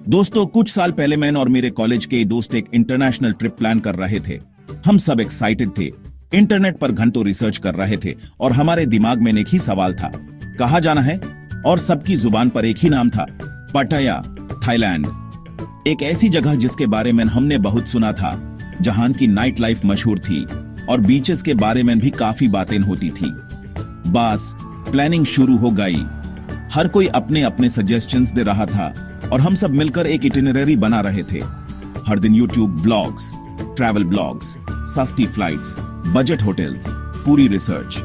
दोस्तों, कुछ साल पहले मैं और मेरे कॉलेज के दोस्त एक इंटरनेशनल ट्रिप प्लान कर रहे थे। हम सब एक्साइटेड थे, इंटरनेट पर घंटों रिसर्च कर रहे थे और हमारे दिमाग में एक ही सवाल था, कहाँ जाना है? और सबकी जुबान पर एक ही नाम था, पटाया, थाईलैंड। एक ऐसी जगह जिसके बारे में हमने बहुत सुना था, जहां की नाइट लाइफ मशहूर थी और बीचेस के बारे में भी काफी बातें होती थी। बस प्लानिंग शुरू हो गई। हर कोई अपने अपने सजेशंस दे रहा था और हम सब मिलकर एक इटिनररी बना रहे थे। हर दिन यूट्यूब व्लॉग्स, ट्रैवल ब्लॉग्स, सस्ती फ्लाइट्स, बजट होटल्स, पूरी रिसर्च।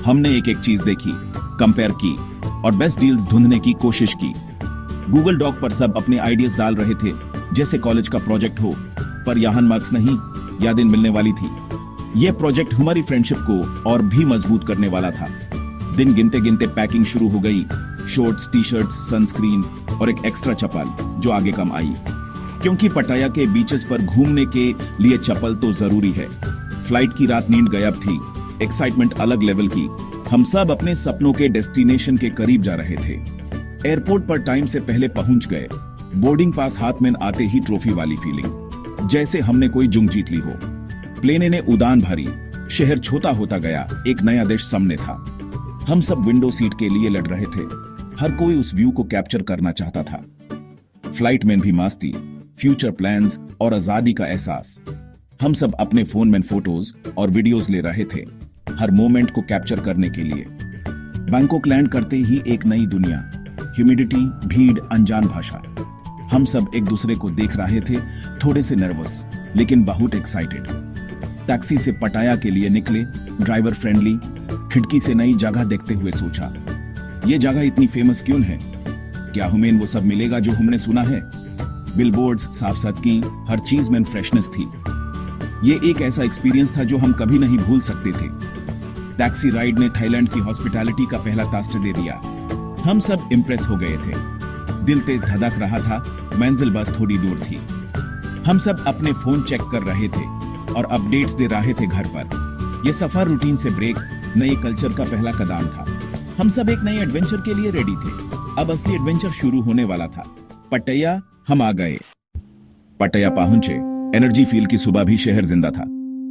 हमने एक एक चीज देखी, कंपेयर की और बेस्ट डील्स ढूंढने की कोशिश की। गूगल डॉक पर सब अपने आइडियाज डाल रहे थे, जैसे कॉलेज का प्रोजेक्ट हो, पर यहाँ मार्क्स नहीं, यादें मिलने वाली थी। यह प्रोजेक्ट हमारी फ्रेंडशिप को और भी मजबूत करने वाला था। दिन गिनते गिनते पैकिंग शुरू हो गई, शॉर्ट्स, टी शर्ट्स, सनस्क्रीन और एक एक्स्ट्रा चप्पल जो आगे कम आई, क्योंकि पटाया के बीचेस पर घूमने के लिए चप्पल तो जरूरी है। फ्लाइट की रात नींद गायब थी, एक्साइटमेंट अलग लेवल की। हम सब अपने सपनों के डेस्टिनेशन के करीब जा रहे थे। एयरपोर्ट पर टाइम से पहले पहुंच गए। बोर्डिंग पास हाथ में आते ही ट्रॉफी वाली फीलिंग, जैसे हमने कोई जंग जीत ली हो। प्लेन ने उड़ान भरी, शहर छोटा होता गया, एक नया देश सामने था। हम सब विंडो सीट के लिए लड़ रहे थे, हर कोई उस व्यू को कैप्चर करना चाहता था। फ्लाइट में भी मस्ती, फ्यूचर प्लान्स और आजादी का एहसास। हम सब अपने फोन में फोटोज और वीडियोस ले रहे थे, हर मोमेंट को कैप्चर करने के लिए। बैंकॉक लैंड करते ही एक नई दुनिया, ह्यूमिडिटी, भीड़, अनजान भाषा। हम सब एक दूसरे को देख रहे थे, थोड़े से नर्वस लेकिन बहुत एक्साइटेड। टैक्सी से पटाया के लिए निकले, ड्राइवर फ्रेंडली। खिड़की से नई जगह देखते हुए सोचा, ये जगह इतनी फेमस क्यों है? क्या हमें वो सब मिलेगा जो हमने सुना है? बिलबोर्ड्स, साफ सड़कें, हर चीज में फ्रेशनेस थी। ये एक ऐसा एक्सपीरियंस था जो हम कभी नहीं भूल सकते थे। टैक्सी राइड ने थाईलैंड की हॉस्पिटैलिटी का पहला टास्ट दे दिया। हम सब इम्प्रेस हो गए थे। दिल तेज धड़क रहा था, मंजिल बस थोड़ी दूर थी। हम सब अपने फोन चेक कर रहे थे और अपडेट्स दे रहे थे घर पर। यह सफर रूटीन से ब्रेक, नए कल्चर का पहला कदम था। हम सब एक नए एडवेंचर के लिए रेडी थे। अब असली एडवेंचर शुरू होने वाला था। पटाया हम आ गए। पटाया पहुंचे, एनर्जी फील की सुबह भी शहर जिंदा था।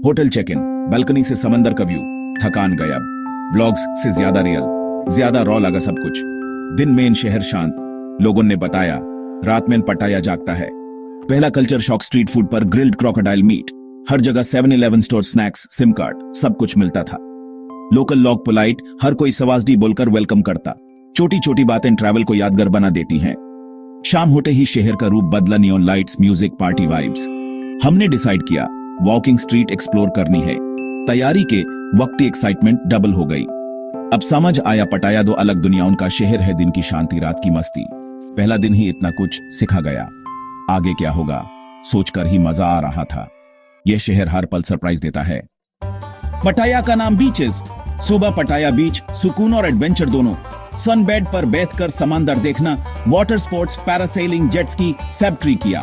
होटल चेक इन, बालकनी से समंदर का व्यू, थकान गायब। व्लॉग्स से ज्यादा रियल, ज्यादा रॉ लगा सब कुछ। दिन में इन शहर शांत, लोगों ने बताया। रात में पटाया जागता है। पहला कल्चर शॉक, स्ट्रीट फूड पर ग्रिल्ड क्रोकोडाइल मीट। हर जगह 7-Eleven store, snacks, SIM card, सब कुछ मिलता था। लोकल लोग पोलाइट, हर कोई सवासडी बोलकर वेलकम करता। छोटी छोटी बातें ट्रैवल को यादगार बना देती हैं। शाम होते ही शहर का रूप बदला, neon lights, music, party vibes. हमने डिसाइड किया वॉकिंग स्ट्रीट एक्सप्लोर करनी है। तैयारी के वक्त की एक्साइटमेंट डबल हो गई। अब समझ आया, पटाया दो अलग दुनिया, उनका शहर है दिन की शांति, रात की मस्ती। पहला दिन ही इतना कुछ सिखा गया, आगे क्या होगा सोचकर ही मजा आ रहा था। यह शहर हर पल सरप्राइज देता है। पटाया का नाम बीचेस। सुबह पटाया बीच, सुकून और एडवेंचर दोनों। सनबेड पर बैठकर समंदर देखना, water sports, parasailing, jet ski, सब ट्री किया।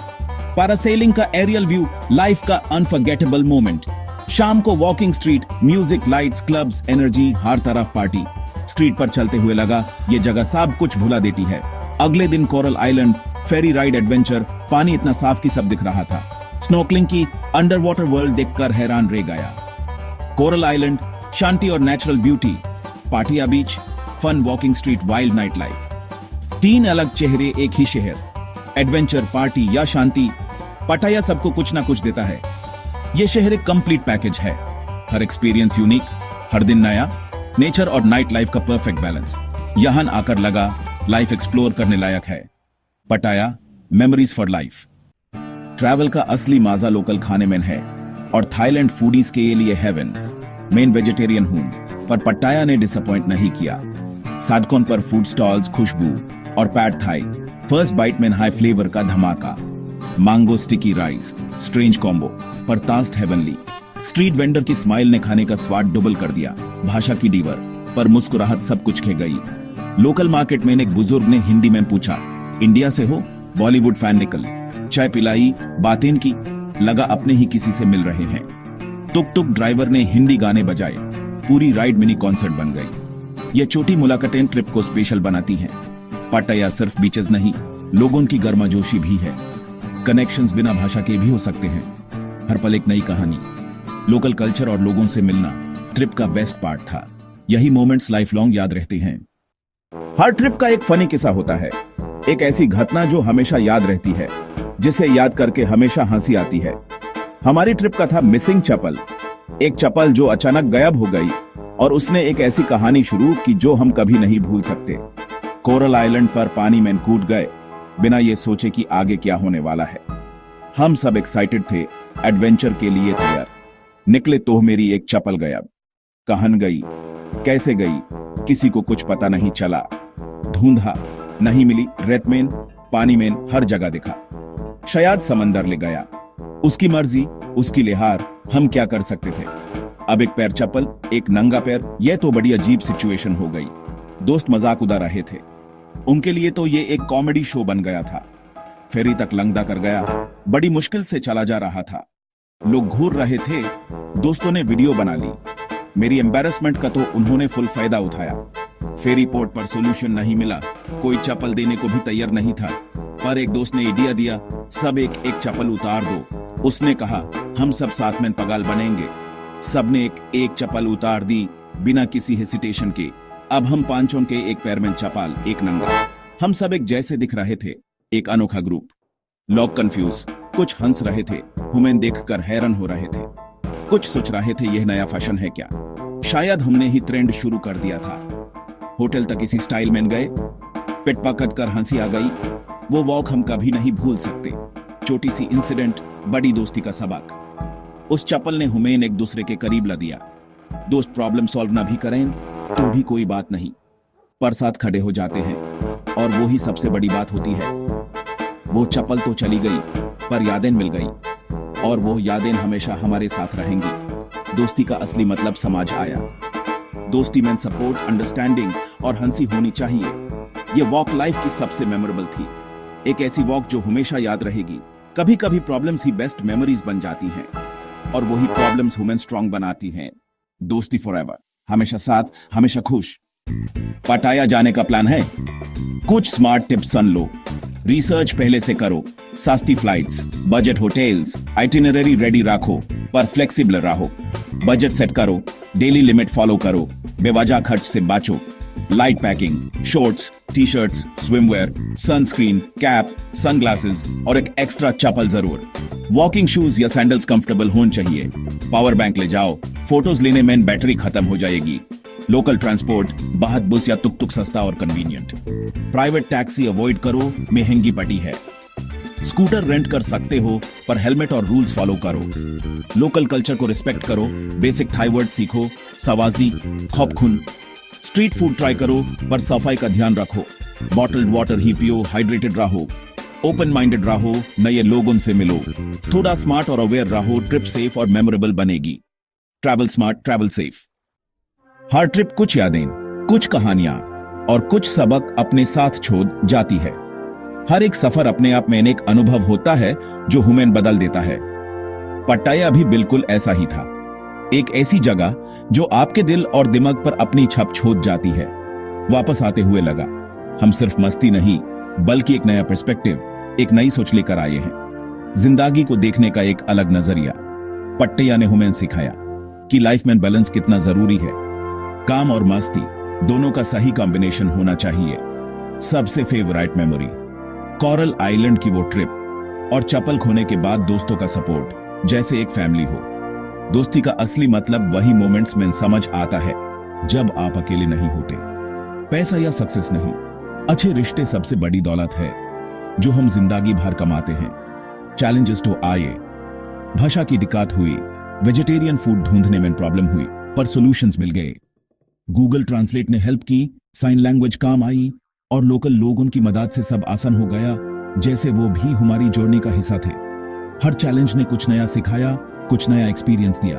पैरासेलिंग का एरियल व्यू, लाइफ का अनफॉरगेटेबल मोमेंट। शाम को walking street, music, lights, clubs, energy, हर तरफ पार्टी। स्ट्रीट पर चलते हुए लगा ये जगह सब कुछ भुला देती है। अगले दिन कोरल आइलैंड, फेरी राइड एडवेंचर, पानी इतना साफ कि सब दिख रहा था। स्नॉर्कलिंग की, अंडर वाटर वर्ल्ड देखकर हैरान रह गया। कोरल आइलैंड, शांति और natural beauty. Pattaya beach, fun walking street, wild night life. 3 अलग चेहरे एक ही शहर, एडवेंचर, पार्टी या शांति। पटाया सबको कुछ ना कुछ देता है। यह शहर एक कंप्लीट पैकेज है। हर एक्सपीरियंस यूनिक, हर दिन नया। नेचर और नाइट लाइफ का परफेक्ट बैलेंस। यहां आकर लगा लाइफ एक्सप्लोर करने लायक है। पटाया, मेमोरीज फॉर लाइफ। ट्रैवल का असली मजा लोकल खाने में है और थाईलैंड फूडीज के लिए हेवन। मेन वेजिटेरियन हूं, पर पटाया ने डिसअपॉइंट नहीं किया। सादकोन पर फूड स्टॉल्स, खुशबू और पैड थाई। फर्स्ट बाइट में हाई फ्लेवर का धमाका। Mango sticky rice, strange combo, पर टास्ट हेवनली। स्ट्रीट वेंडर की स्माइल ने खाने का स्वाद डबल कर दिया। भाषा की डीवर, पर मुस्कुराहट सब कुछ खे गई। लोकल मार्केट में एक बुजुर्ग ने हिंदी में पूछा, इंडिया से हो? बॉलीवुड फैन निकल। चाय पिलाई, बातें की, लगा अपने ही किसी से मिल रहे हैं। टुक टुक ड्राइवर ने हिंदी गाने बजाए। पूरी राइड मिनी कॉन्सर्ट बन गई। ये छोटी मुलाकातें ट्रिप को स्पेशल बनाती हैं। पटाया सिर्फ बीचेस नहीं, लोगों की गर्माजोशी भी है। कनेक्शंस बिना भाषा के भी हो सकते हैं। हर पल एक नई कहानी। लोकल कल्चर और लोगों से मिलना ट्रिप का बेस्ट पार्ट था। यही मोमेंट्स लाइफ लॉन्ग याद रहते हैं। हर ट्रिप का एक फनी किस्सा होता है, एक ऐसी घटना जो हमेशा याद रहती है, जिसे याद करके हमेशा हंसी आती है। हमारी ट्रिप का था मिसिंग चप्पल। एक चप्पल जो अचानक गायब हो गई और उसने एक ऐसी कहानी शुरू की जो हम कभी नहीं भूल सकते। कोरल आइलैंड पर पानी में कूद गए बिना ये सोचे कि आगे क्या होने वाला है। हम सब एक्साइटेड थे, एडवेंचर के लिए तैयार। निकले तो मेरी एक चप्पल गायब। कहां गई, कैसे गई, किसी को कुछ पता नहीं चला। ढूंढा, नहीं मिली। रेत में, पानी में, हर जगह दिखा। शायद समंदर ले गया। उसकी मर्जी, उसकी लिहार, हम क्या कर सकते थे। अब एक पैर चप्पल, एक नंगा पैर, यह तो बड़ी अजीब सिचुएशन हो गई। दोस्त मजाक उड़ा रहे थे, उनके लिए तो ये एक कॉमेडी शो बन गया था। फेरी तक लंगदा कर गया, बड़ी मुश्किल से चला जा रहा था। लोग घूर रहे थे, दोस्तों ने वीडियो बना ली। मेरी एम्बैरेसमेंट का तो उन्होंने फुल फायदा उठाया। फेरी पोर्ट पर सोल्यूशन नहीं मिला, कोई चप्पल देने को भी तैयार नहीं था। पर एक दोस्त ने आइडिया दिया, सब एक एक चप्पल उतार दो। उसने कहा, हम सब साथ में पगाल बनेंगे। सबने एक एक चप्पल उतार दी बिना किसी हेसिटेशन के। अब हम पांचों के एक पैर में चप्पल, एक नंगा। हम सब एक जैसे दिख रहे थे, एक अनोखा ग्रुप। लोग कंफ्यूज, कुछ हंस रहे थे, हमें देखकर हैरान हो रहे थे। कुछ सोच रहे थे यह नया फैशन है क्या। शायद हमने ही ट्रेंड शुरू कर दिया था। होटल तक इसी स्टाइल में गए, पिट पकड़ कर हंसी आ गई। वो वॉक हम कभी नहीं भूल सकते। छोटी सी इंसिडेंट, बड़ी दोस्ती का सबक। उस चप्पल ने हमें एक दूसरे के करीब ला दिया। दोस्त प्रॉब्लम सॉल्व ना भी करें तो भी कोई बात नहीं, पर साथ खड़े हो जाते हैं, और वो ही सबसे बड़ी बात होती है। वो चप्पल तो चली गई, पर यादें मिल गई, और वो यादें हमेशा हमारे साथ रहेंगी। दोस्ती का असली मतलब समझ आया। दोस्ती में सपोर्ट, अंडरस्टैंडिंग और हंसी होनी चाहिए। ये वॉक लाइफ की सबसे मेमोरेबल थी। एक ऐसी वॉक जो हमेशा याद रहेगी। कभी कभी प्रॉब्लम्स ही बेस्ट मेमोरीज बन जाती हैं, और वही प्रॉब्लम्स ह्यूमन स्ट्रांग बनाती हैं। दोस्ती फॉरएवर, हमेशा साथ, हमेशा खुश। पटाया जाने का प्लान है? कुछ स्मार्ट टिप्स सुन लो। रिसर्च पहले से करो। सस्ती flights, budget hotels, itinerary ready रखो, पर फ्लेक्सिबल रहो। बजट सेट करो, डेली लिमिट फॉलो करो, बेवजह खर्च से बचो। Light packing, shorts, T shirts, swimwear, sunscreen, cap, sunglasses और एक एक्स्ट्रा चप्पल जरूर। वॉकिंग शूज या सैंडल्स कंफर्टेबल होने चाहिए। पावर बैंक ले जाओ, फोटोज लेने में बैटरी खत्म हो जाएगी। लोकल ट्रांसपोर्ट, बहत बस या तुक तुक सस्ता और कन्वीनियंट। प्राइवेट टैक्सी अवॉइड करो, महंगी पड़ी है। स्कूटर रेंट कर सकते हो, पर हेलमेट और रूल्स फॉलो करो। लोकल कल्चर को रिस्पेक्ट करो, बेसिक थाई वर्ड सीखो, सवाजदी, खौपखुन। स्ट्रीट फूड ट्राई करो, पर सफाई का ध्यान रखो। बॉटल्ड वाटर ही पियो, हाइड्रेटेड रहो। ओपन माइंडेड रहो, नए लोगों से मिलो। थोड़ा स्मार्ट और अवेयर रहो, ट्रिप सेफ और मेमोरेबल बनेगी। Travel smart, travel safe. हर ट्रिप कुछ यादें, कुछ कहानियां और कुछ सबक अपने साथ छोड़ जाती है। हर एक सफर अपने आप में एक अनुभव होता है जो हमें बदल देता है। पटाया भी बिल्कुल ऐसा ही था। एक ऐसी जगह जो आपके दिल और दिमाग पर अपनी छप छोड़ जाती है। वापस आते हुए लगा, हम सिर्फ मस्ती नहीं, बल्कि एक नया पर्सपेक्टिव, एक नई सोच लेकर आए हैं। जिंदगी को देखने का एक अलग नजरिया। पटाया ने हमें सिखाया कि लाइफ में बैलेंस कितना जरूरी है। काम और मस्ती दोनों का सही कॉम्बिनेशन होना चाहिए। सबसे फेवरेट मेमोरी, कोरल आइलैंड की वो ट्रिप, और चप्पल खोने के बाद दोस्तों का सपोर्ट, जैसे एक फैमिली हो। दोस्ती का असली मतलब वही मोमेंट्स में समझ आता है जब आप अकेले नहीं होते। पैसा या सक्सेस नहीं, अच्छे रिश्ते सबसे बड़ी दौलत है जो हम जिंदगी भर कमाते हैं। चैलेंजेस तो आए, भाषा की दिक्कत हुई, वेजिटेरियन फूड ढूंढने में प्रॉब्लम हुई, पर सॉल्यूशंस मिल गए। गूगल ट्रांसलेट ने हेल्प की, साइन लैंग्वेज काम आई, और लोकल लोगों की मदद से सब आसान हो गया, जैसे वो भी हमारी जर्नी का हिस्सा थे। हर चैलेंज ने कुछ नया सिखाया, कुछ नया एक्सपीरियंस दिया।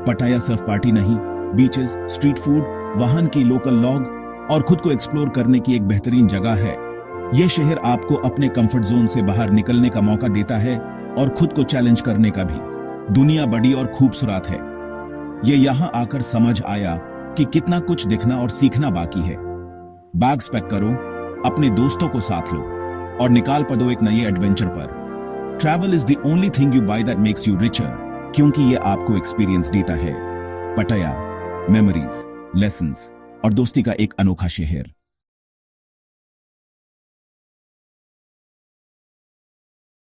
पटाया सिर्फ पार्टी नहीं, बीचेस, स्ट्रीट फूड, वाहन की लोकल लॉग और खुद को एक्सप्लोर करने की एक बेहतरीन जगह है। यह शहर आपको अपने कंफर्ट जोन से बाहर निकलने का मौका देता है, और खुद को चैलेंज करने का भी। दुनिया बड़ी और खूबसूरत है। ये यहां आकर समझ आया कि कितना कुछ देखना और सीखना बाकी है। बैग्स पैक करो, अपने दोस्तों को साथ लो, और निकाल पड़ो एक नए एडवेंचर पर। Travel is the only thing you buy that makes you richer, क्योंकि ये आपको एक्सपीरियंस देता है, पटाया, मेमोरीज, लेसन्स और दोस्ती का एक अनोखा शहर।